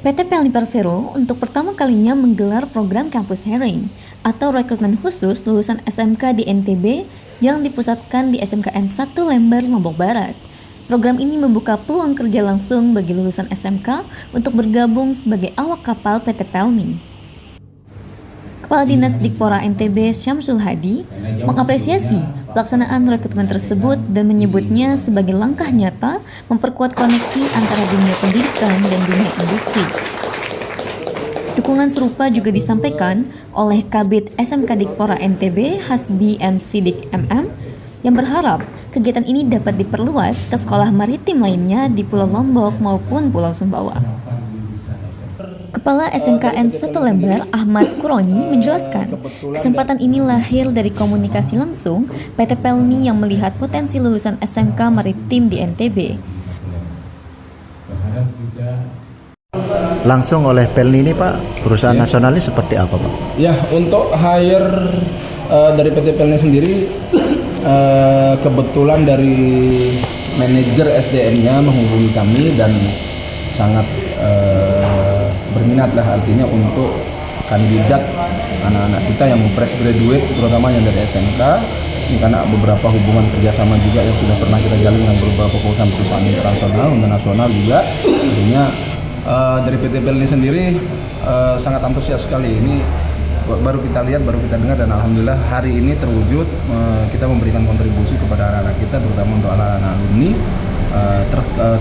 PT Pelni Persero untuk pertama kalinya menggelar program Campus Hiring atau rekrutmen khusus lulusan SMK di NTB yang dipusatkan di SMKN 1 Lembar, Lombok Barat. Program ini membuka peluang kerja langsung bagi lulusan SMK untuk bergabung sebagai awak kapal PT Pelni. Kepala Dinas Dikpora NTB Syamsul Hadi mengapresiasi pelaksanaan rekrutmen tersebut dan menyebutnya sebagai langkah nyata memperkuat koneksi antara dunia pendidikan dan dunia industri. Dukungan serupa juga disampaikan oleh Kabid SMK Dikpora NTB Hasbi M. Sidik MM yang berharap kegiatan ini dapat diperluas ke sekolah maritim lainnya di Pulau Lombok maupun Pulau Sumbawa. Kepala SMKN 1 Lembar, Ahmad Kuroni, menjelaskan kesempatan ini lahir dari komunikasi langsung PT Pelni yang melihat potensi lulusan SMK Maritim di NTB. Langsung oleh Pelni ini Pak, perusahaan nasional ini seperti apa Pak? Ya, untuk hire dari PT Pelni sendiri, kebetulan dari manajer SDM-nya menghubungi kami dan sangat berminat lah, artinya untuk kandidat anak-anak kita yang fresh graduate terutama yang dari SMK ini, karena beberapa hubungan kerjasama juga yang sudah pernah kita jalin dengan beberapa perusahaan internasional dan nasional juga, artinya dari PT Pelni sendiri sangat antusias sekali. Ini baru kita lihat, baru kita dengar, dan alhamdulillah hari ini terwujud. Kita memberikan kontribusi kepada anak-anak kita, terutama untuk anak-anak alumni.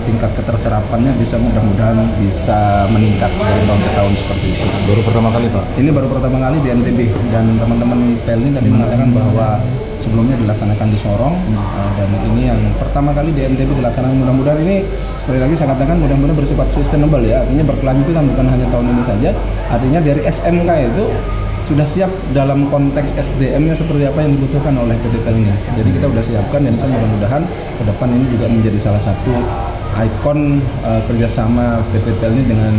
Tingkat keterserapannya bisa mudah-mudahan bisa meningkat dari tahun ke tahun seperti itu. Baru pertama kali Pak? Ini baru pertama kali di NTB, dan teman-teman Pelni tadi mengatakan bahwa sebelumnya dilaksanakan di Sorong, dan ini yang pertama kali di NTB dilaksanakan. Mudah-mudahan ini, sekali lagi saya katakan, mudah-mudahan bersifat sustainable ya, artinya berkelanjutan, bukan hanya tahun ini saja. Artinya dari SMK itu sudah siap dalam konteks SDM-nya seperti apa yang dibutuhkan oleh PT Pelni. Jadi kita sudah siapkan, dan mudah-mudahan ke depan ini juga menjadi salah satu ikon kerjasama PT Pelni dengan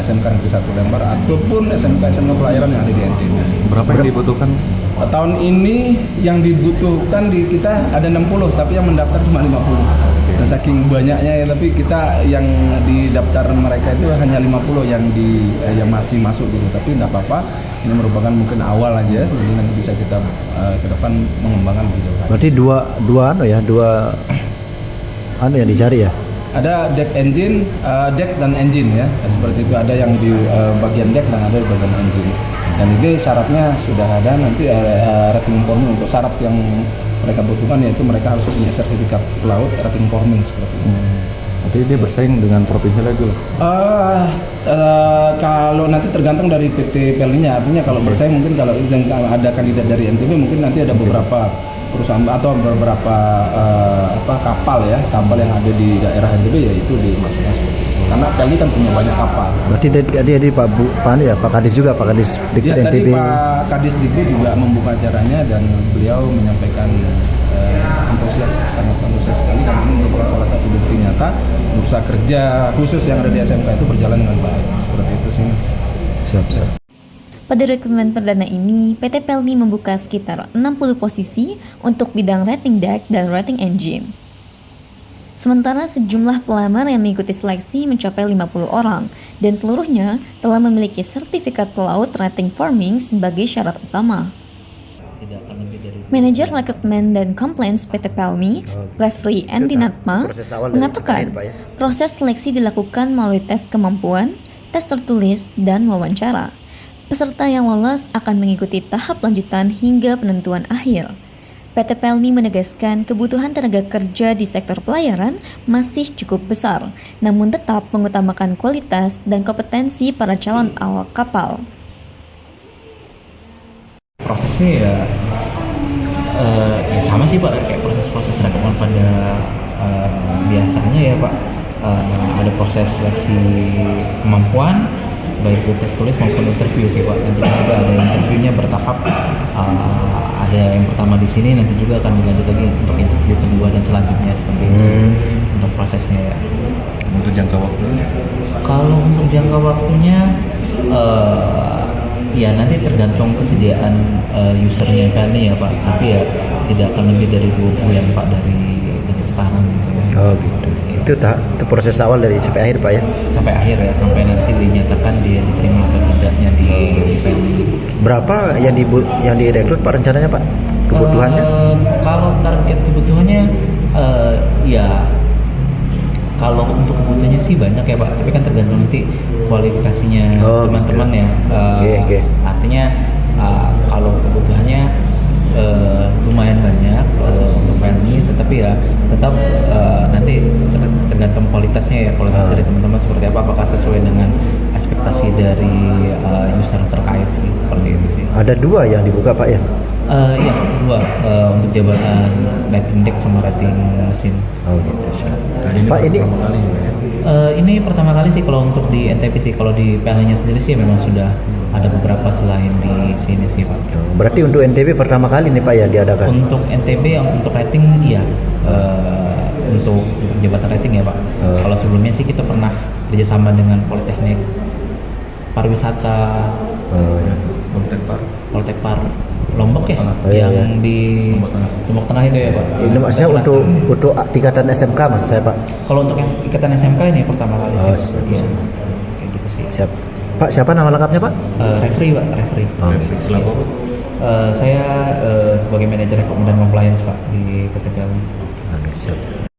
SMK Negeri 1 Lembar ataupun SMK pelayaran yang ada di NTB. Berapa yang dibutuhkan? Tahun ini yang dibutuhkan di kita ada 60, tapi yang mendaftar cuma 50. Nah, saking banyaknya ya, tapi kita yang di daftar mereka itu hanya 50 yang masih masuk gitu. Tapi nggak apa-apa, ini merupakan mungkin awal aja, jadi nanti bisa kita ke depan mengembangkan lebih jauh. Berarti dua yang dicari ya? Ada deck engine, deck dan engine ya, seperti itu. Ada yang di bagian deck dan ada di bagian engine. Dan ini syaratnya sudah ada, nanti rating forming untuk syarat yang mereka butuhkan, yaitu mereka harus punya sertifikat pelaut rating forming seperti itu. Jadi dia bersaing dengan provinsi lagi loh? Kalau nanti tergantung dari PT Pelni-nya, artinya kalau bersaing mungkin kalau ada kandidat dari NTB mungkin nanti ada beberapa perusahaan atau beberapa kapal yang ada di daerah NTB, yaitu dimasukkan seperti itu. Karena Pelni kan punya banyak kapal. Berarti dari Pak Kadis juga, Pak Kadis ya, NTB. Tadi Pak Kadis Dikbud juga membuka acaranya, dan beliau menyampaikan sangat antusias sekali, karena ini merupakan salah satu bukti nyata bursa kerja khusus yang ada di SMK itu berjalan dengan baik. Seperti itu sih Mas. Siap. Pada rekrutmen perdana ini, PT Pelni membuka sekitar 60 posisi untuk bidang rating deck dan rating engine. Sementara sejumlah pelamar yang mengikuti seleksi mencapai 50 orang, dan seluruhnya telah memiliki sertifikat pelaut rating forming sebagai syarat utama. Manajer rekrutmen dan compliance PT Pelni, Refri Endinatma, mengatakan proses seleksi dilakukan melalui tes kemampuan, tes tertulis, dan wawancara. Peserta yang lolos akan mengikuti tahap lanjutan hingga penentuan akhir. PT Pelni menegaskan kebutuhan tenaga kerja di sektor pelayaran masih cukup besar, namun tetap mengutamakan kualitas dan kompetensi para calon awak kapal. Prosesnya ya sama sih Pak, kayak proses rekrutmen pada biasanya ya Pak. Ada proses seleksi kemampuan, baik itu tes tulis maupun interview sih Pak. Nanti juga ada interviewnya bertahap, ada yang pertama di sini, nanti juga akan dilanjut lagi untuk interview kedua dan selanjutnya, seperti itu sih untuk prosesnya ya. Untuk jangka waktunya? Kalau untuk jangka waktunya ya nanti tergantung kesediaan usernya Pelni ya Pak, tapi ya tidak akan lebih dari 2 bulan Pak dari sekarang gitu ya. Oh gitu. Ya. Itu proses awal dari sampai akhir Pak ya. Sampai akhir ya, sampai nanti dinyatakan dia diterima atau tidaknya di PLN. Berapa yang direkrut Pak rencananya Pak? Kebutuhannya? Kalau target kebutuhannya ya kalau untuk kebutuhannya sih banyak ya Pak, tapi kan tergantung nanti kualifikasinya teman-teman ya. Oke. Artinya kalau kebutuhannya lumayan banyak untuk PLN, tetapi ya tetap nanti tergantung kualitasnya ya, kualitas dari teman-teman seperti apa, apakah sesuai dengan ekspektasi dari user terkait sih, seperti itu sih. Ada 2 yang dibuka Pak ya? Iya, 2 untuk jabatan rating deck sama rating mesin. Oh gitu. Ini Pak ini pertama kali juga ya. Ini pertama kali sih kalau untuk di NTP sih. Kalau di PLN-nya sendiri sih memang sudah ada beberapa selain di sini sih Pak. berarti untuk NTB pertama kali nih Pak ya diadakan? Untuk NTB yang untuk rating iya, untuk jabatan rating ya Pak. Kalau sebelumnya sih kita pernah kerjasama dengan Politeknik Pariwisata, Politek Par Lombok ya, yang di Lombok Tengah itu ya Pak. Ini maksudnya untuk tingkatan SMK maksud saya Pak? Kalau untuk yang ikatan SMK ini pertama kali sih. Siap. Iya. Kayak gitu sih. Siap. Pak siapa nama lengkapnya Pak? Referee Pak, referee. Selaku Saya sebagai manajer rekrutmen dan compliance Pak di PT PLN. Siap.